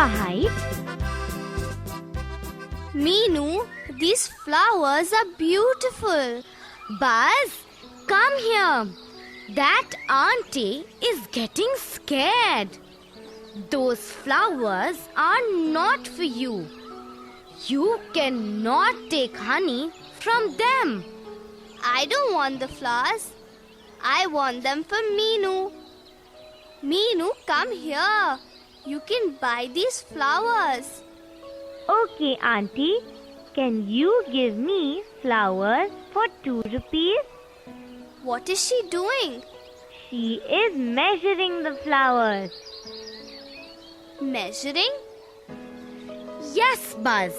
height? Meenu, these flowers are beautiful. Buzz, come here. That auntie is getting scared. Those flowers are not for you. You cannot take honey from them. I don't want the flowers. I want them for Meenu. Meenu, come here. You can buy these flowers. Okay, auntie. Can you give me flowers for 2 rupees? What is she doing? She is measuring the flowers. Measuring? Yes, Buzz.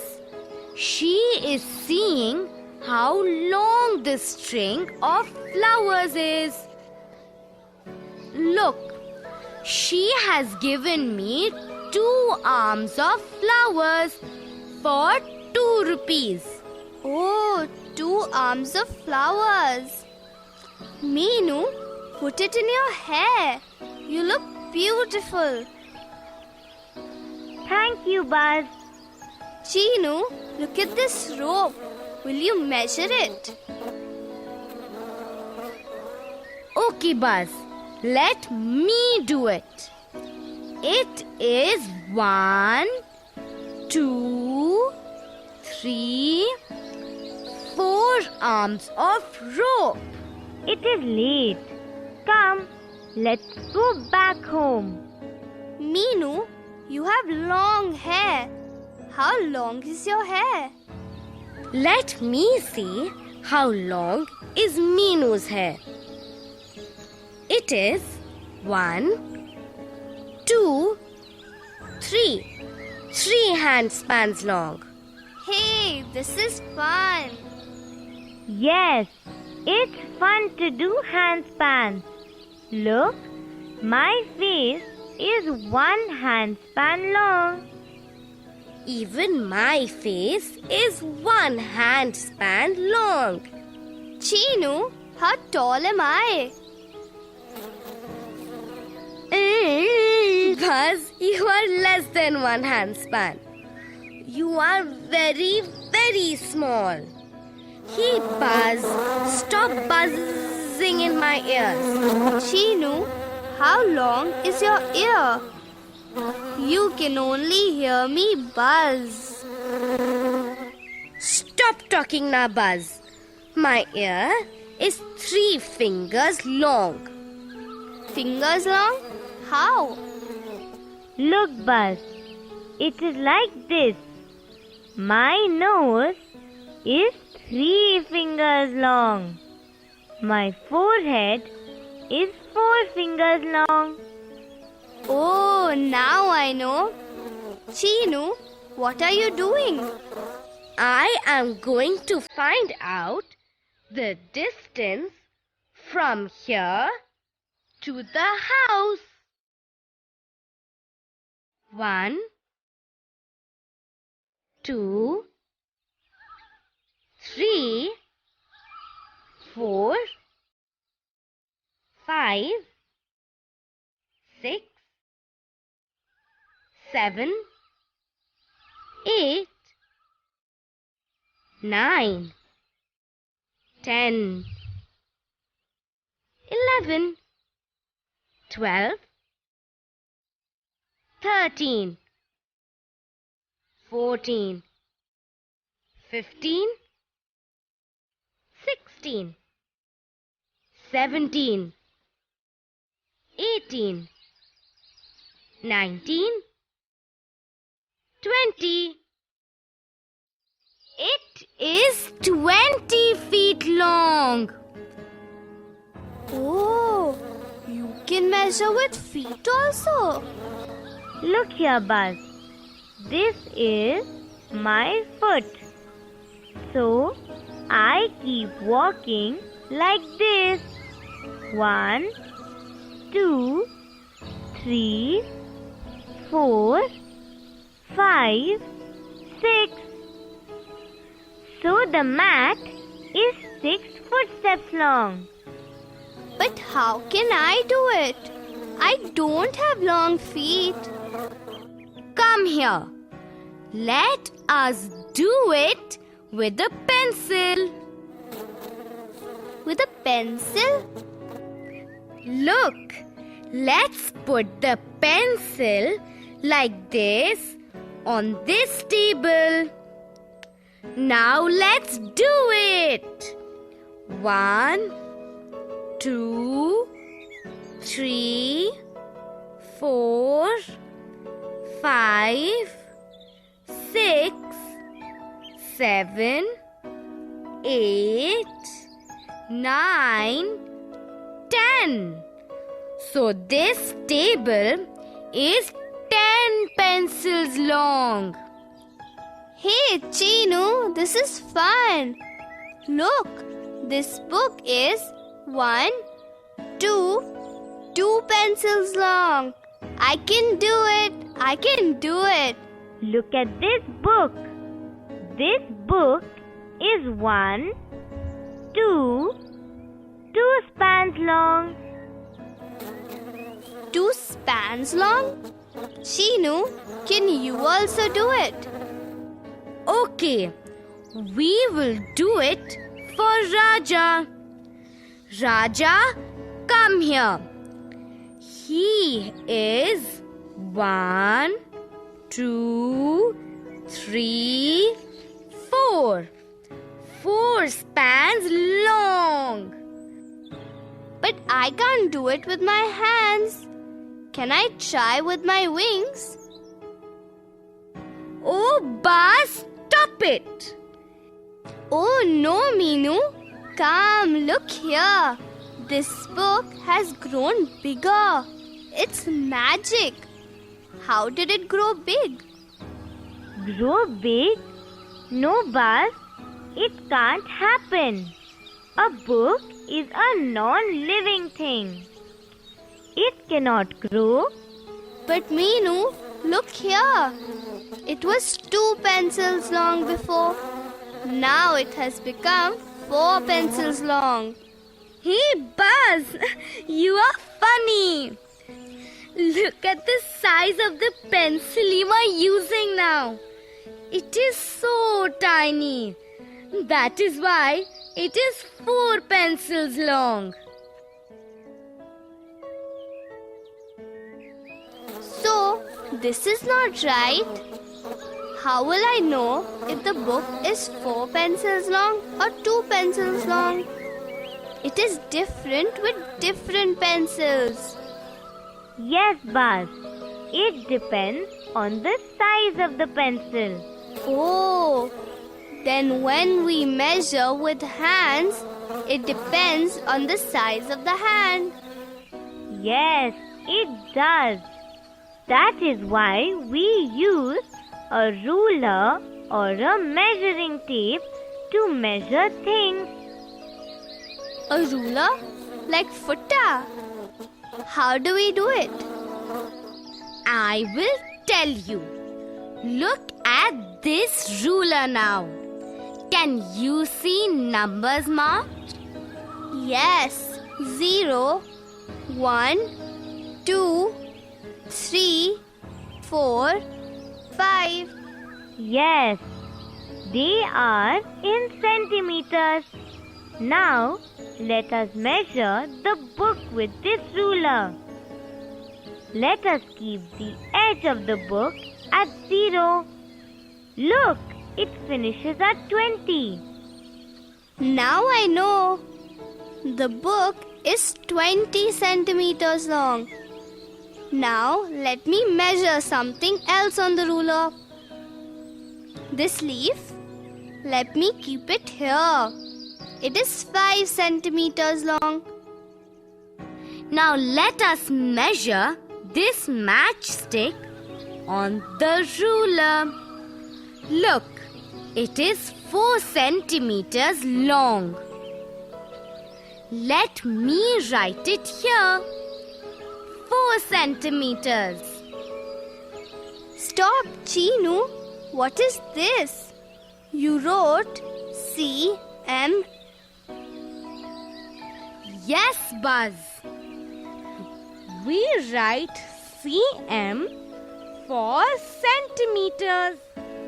She is seeing how long this string of flowers is. Look, she has given me 2 arms of flowers for 2 rupees. Oh, 2 arms of flowers. Meenu, put it in your hair. You look beautiful. Thank you, Buzz. Cheenu, look at this rope. Will you measure it? Okay, Buzz. Let me do it. It is 1, 2, 3, 4 arms of rope. It is late. Come, let's go back home. Meenu, you have long hair. How long is your hair? Let me see how long is Meenu's hair. It is 1, 2, 3. 3 handspans long. Hey, this is fun. Yes, it's fun to do handspans. Look, my face is 1 handspan long. Even my face is 1 handspan long. Cheenu, how tall am I? Buzz, you are less than 1 handspan. You are very, very small. Hey, Buzz, stop buzzing in my ears. Cheenu, how long is your ear? You can only hear me buzz. Stop talking now, Buzz. My ear is 3 fingers long. Fingers long? How? Look, Buzz. It is like this. My nose is 3 fingers long. My forehead is 4 fingers long. Oh, now I know. Cheenu, what are you doing? I am going to find out the distance from here to the house. 1, 2, 3, 4, 5, 6, 7, 8, 9, 10, 11, 12, 13, 14, 15, 16, 17, 18, 19, 20. It is 20 feet long. Oh, you can measure with feet also. Look here, Buzz. This is my foot. So, I keep walking like this. 1, 2, 3, 4, 5, 6. So the mat is 6 footsteps long. But how can I do it? I don't have long feet. Come come here. Let us do it with a pencil. With a pencil? Look, let's put the pencil like this on this table. Now let's do it. 1, 2, 3, 4, 5, 6, 7, 8, 9, 10. So this table is 10 pencils long. Hey, Chinu, this is fun. Look, this book is 2 pencils long. I can do it. I can do it. Look at this book. This book is 2 spans long. 2 spans long? Chinu, can you also do it? Okay, we will do it for Raja. Raja, come here. He is 1, 2, 3, 4. 4 spans long. But I can't do it with my hands. Can I try with my wings? Oh, Buzz, stop it. Oh no, Meenu. Come, look here. This book has grown bigger. It's magic. How did it grow big? Grow big? No, Buzz. It can't happen. A book is a non-living thing. It cannot grow. But Meenu, look here. It was 2 pencils long before. Now it has become 4 pencils long. Hey, Buzz, you are funny. Look at the size of the pencil you are using now. It is so tiny. That is why it is 4 pencils long. So, this is not right. How will I know if the book is 4 pencils long or 2 pencils long? It is different with different pencils. Yes, Buzz. It depends on the size of the pencil. Oh, then when we measure with hands, it depends on the size of the hand. Yes, it does. That is why we use a ruler or a measuring tape to measure things. A ruler? Like futta? How do we do it? I will tell you. Look at this ruler now. Can you see numbers marked? Yes, 0, 1, 2, 3, 4, 5. Yes, they are in centimeters. Now, let us measure the book with this ruler. Let us keep the edge of the book at 0. Look, it finishes at 20. Now I know. The book is 20 centimeters long. Now let me measure something else on the ruler. This leaf, let me keep it here. It is 5 centimeters long. Now let us measure this matchstick on the ruler. Look, it is 4 centimeters long. Let me write it here. 4 centimeters. Stop, Chinu. What is this? You wrote CM. Yes, Buzz. We write CM for centimeters.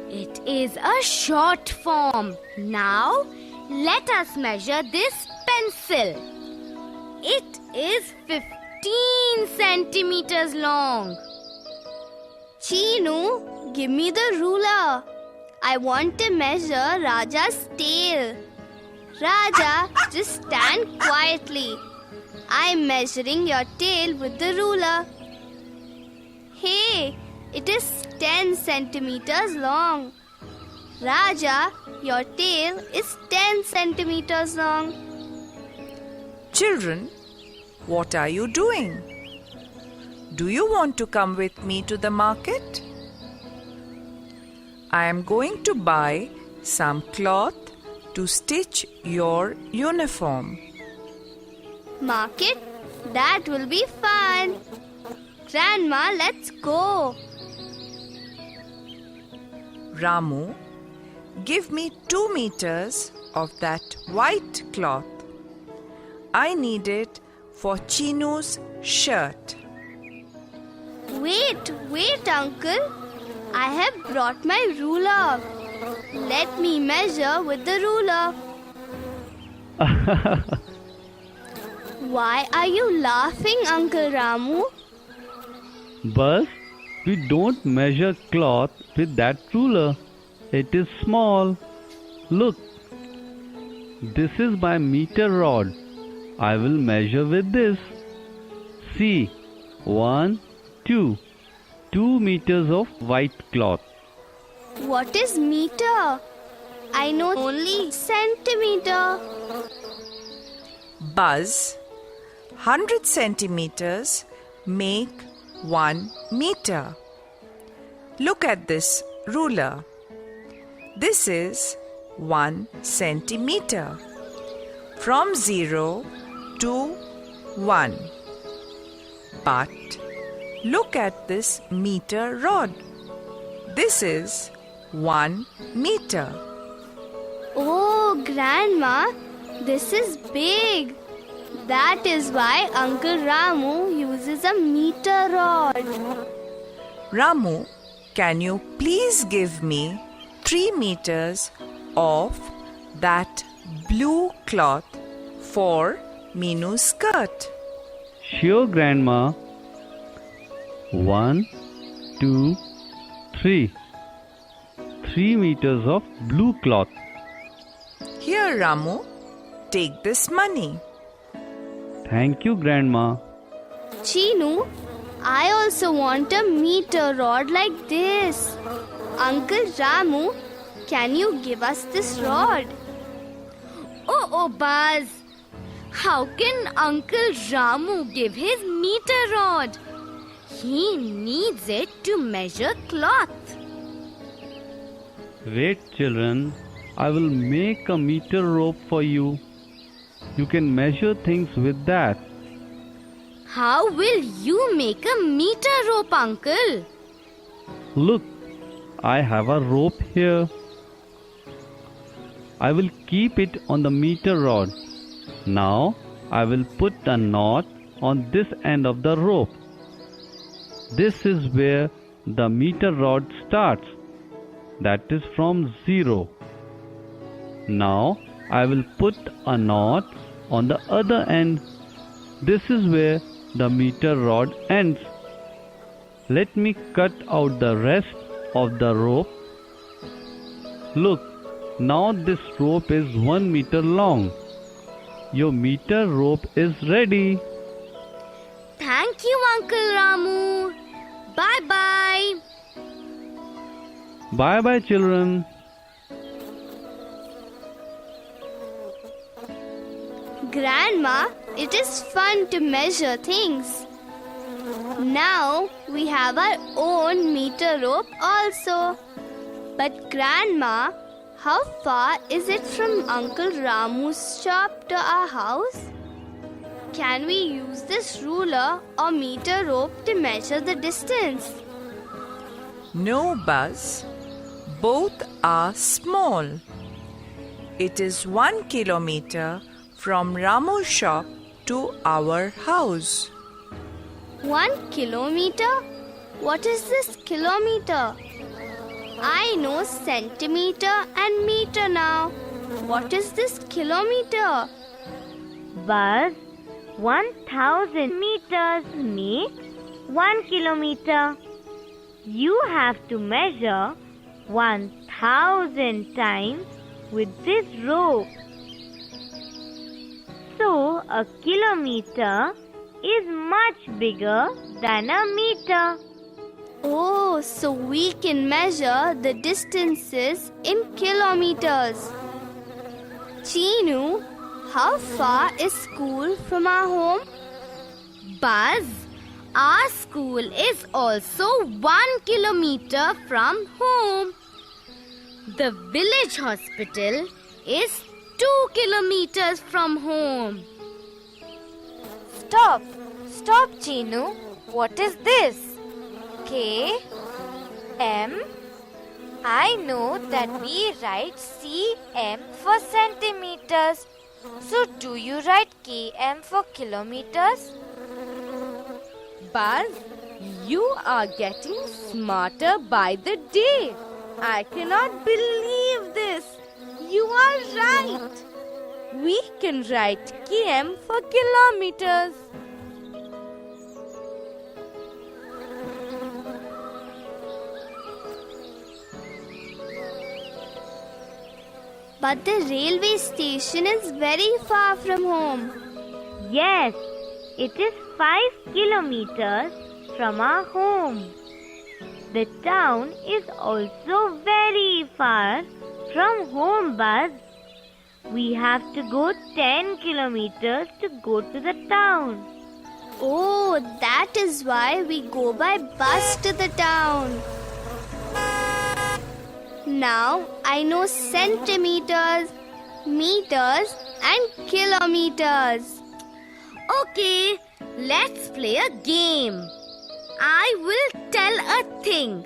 It is a short form. Now, let us measure this pencil. It is 15 centimeters long. Chinu, give me the ruler. I want to measure Raja's tail. Raja, just stand quietly. I'm measuring your tail with the ruler. Hey, it is 10 centimeters long. Raja, your tail is 10 centimeters long. Children, what are you doing? Do you want to come with me to the market? I am going to buy some cloth to stitch your uniform. Market? That will be fun. Grandma, let's go. Ramu, give me 2 meters of that white cloth. I need it for Chinu's shirt. Wait, uncle. I have brought my ruler. Let me measure with the ruler. Why are you laughing, Uncle Ramu? Buzz, we don't measure cloth with that ruler. It is small. Look, this is my meter rod. I will measure with this. See, 1, 2. 2 meters of white cloth. What is meter? I know only centimeter. Buzz, 100 centimeters make 1 meter. Look at this ruler. This is 1 centimeter. From 0 to 1. But look at this meter rod. This is 1 meter. Oh, Grandma, this is big. That is why Uncle Ramu uses a meter rod. Ramu, can you please give me 3 meters of that blue cloth for Minu's skirt? Sure, Grandma. 1, 2, 3. 3 meters of blue cloth. Here, Ramu, take this money. Thank you, Grandma. Chinu, I also want a meter rod like this. Uncle Ramu, can you give us this rod? Oh, Buzz. How can Uncle Ramu give his meter rod? He needs it to measure cloth. Wait, children. I will make a meter rope for you. You can measure things with that. How will you make a meter rope, Uncle? Look, I have a rope here. I will keep it on the meter rod. Now, I will put a knot on this end of the rope. This is where the meter rod starts. That is from 0. Now, I will put a knot on the other end. This is where the meter rod ends. Let me cut out the rest of the rope. Look, now this rope is 1 meter long. Your meter rope is ready. Thank you, Uncle Ramu. Bye-bye. Bye-bye, children. Grandma, it is fun to measure things. Now we have our own meter rope also. But Grandma, how far is it from Uncle Ramu's shop to our house? Can we use this ruler or meter rope to measure the distance? No, Buzz. Both are small. It is 1 kilometer from Ramu's shop to our house. 1 kilometer? what is this kilometer? I know centimeter and meter now. What is this kilometer? Buzz, 1000 meters make 1 kilometer. You have to measure 1000 times with this rope. So, a kilometer is much bigger than a meter. Oh, so we can measure the distances in kilometers. Chinu, how far is school from our home? Buzz, our school is also 1 kilometer from home. The village hospital is 2 kilometers from home. Stop, Chinu. What is this? K, M. I know that we write cm for centimeters. So do you write km for kilometers? Buzz, you are getting smarter by the day. I cannot believe this. You are right. We can write km for kilometers. But the railway station is very far from home. Yes, it is 5 kilometers from our home. The town is also very far from home, Buzz. We have to go 10 kilometers to go to the town. Oh, that is why we go by bus to the town. Now I know centimeters, meters and kilometers. Okay, let's play a game. I will tell a thing.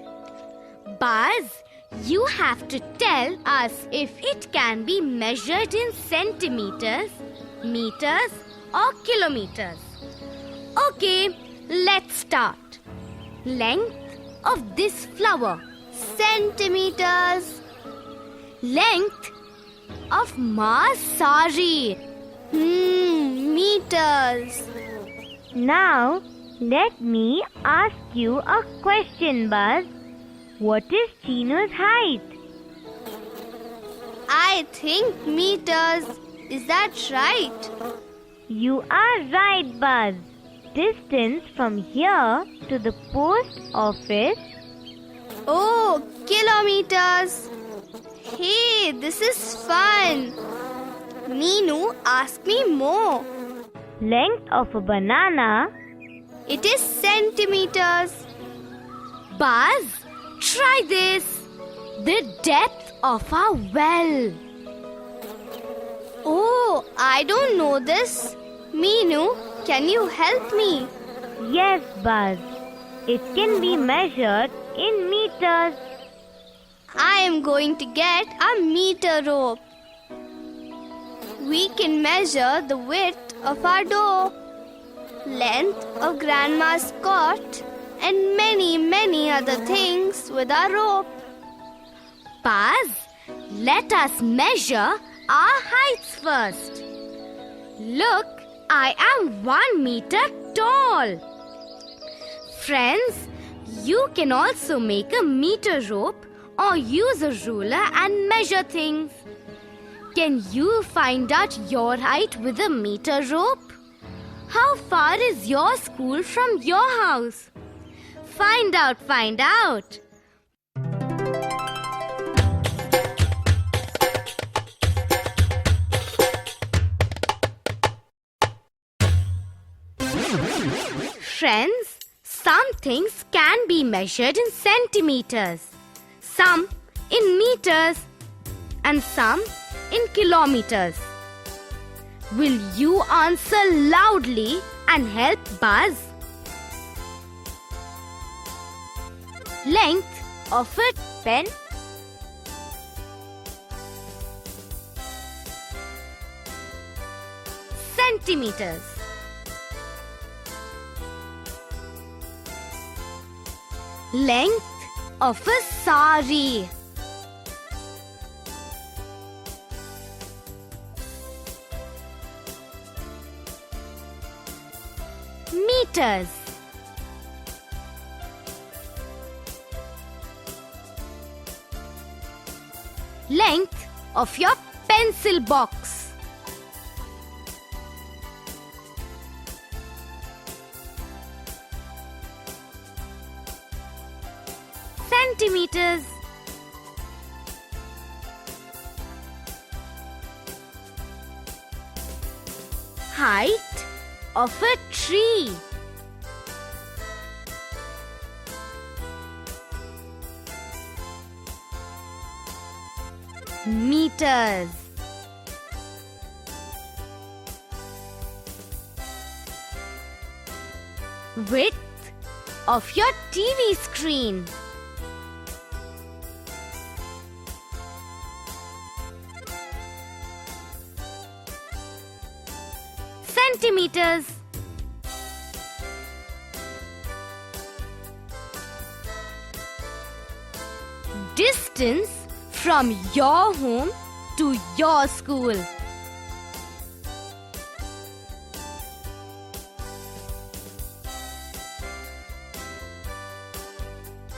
Buzz, you have to tell us if it can be measured in centimeters, meters or kilometers. Okay, let's start. Length of this flower. Centimeters. Length of Ma's sari. Meters. Now, let me ask you a question, Buzz. What is Chinu's height? I think meters. Is that right? You are right, Buzz. Distance from here to the post office. Oh, kilometers. Hey, this is fun. Meenu, ask me more. Length of a banana. It is centimeters. Buzz, try this. The depth of a well. Oh, I don't know this. Meenu, can you help me? Yes, Buzz. It can be measured in meters. I am going to get a meter rope. We can measure the width of our door, length of Grandma's cot, and many other things with our rope. Buzz, let us measure our heights first. Look, I am 1 meter tall. Friends, you can also make a meter rope or use a ruler and measure things. Can you find out your height with a meter rope? How far is your school from your house? Find out. Friends, some things can be measured in centimeters, some in meters, and some in kilometers. Will you answer loudly and help Buzz? Length of a pen. Centimeters. Length of a sari. Meters. Length of your pencil box. Centimeters. Height of a tree. Meters. Width of your TV screen. Centimeters. Distance from your home to your school.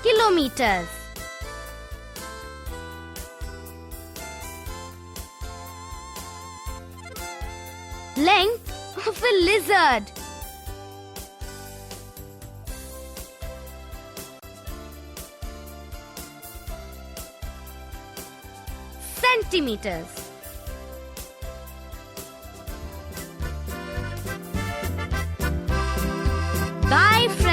Kilometers. Length of a lizard. Centimeters. Bye.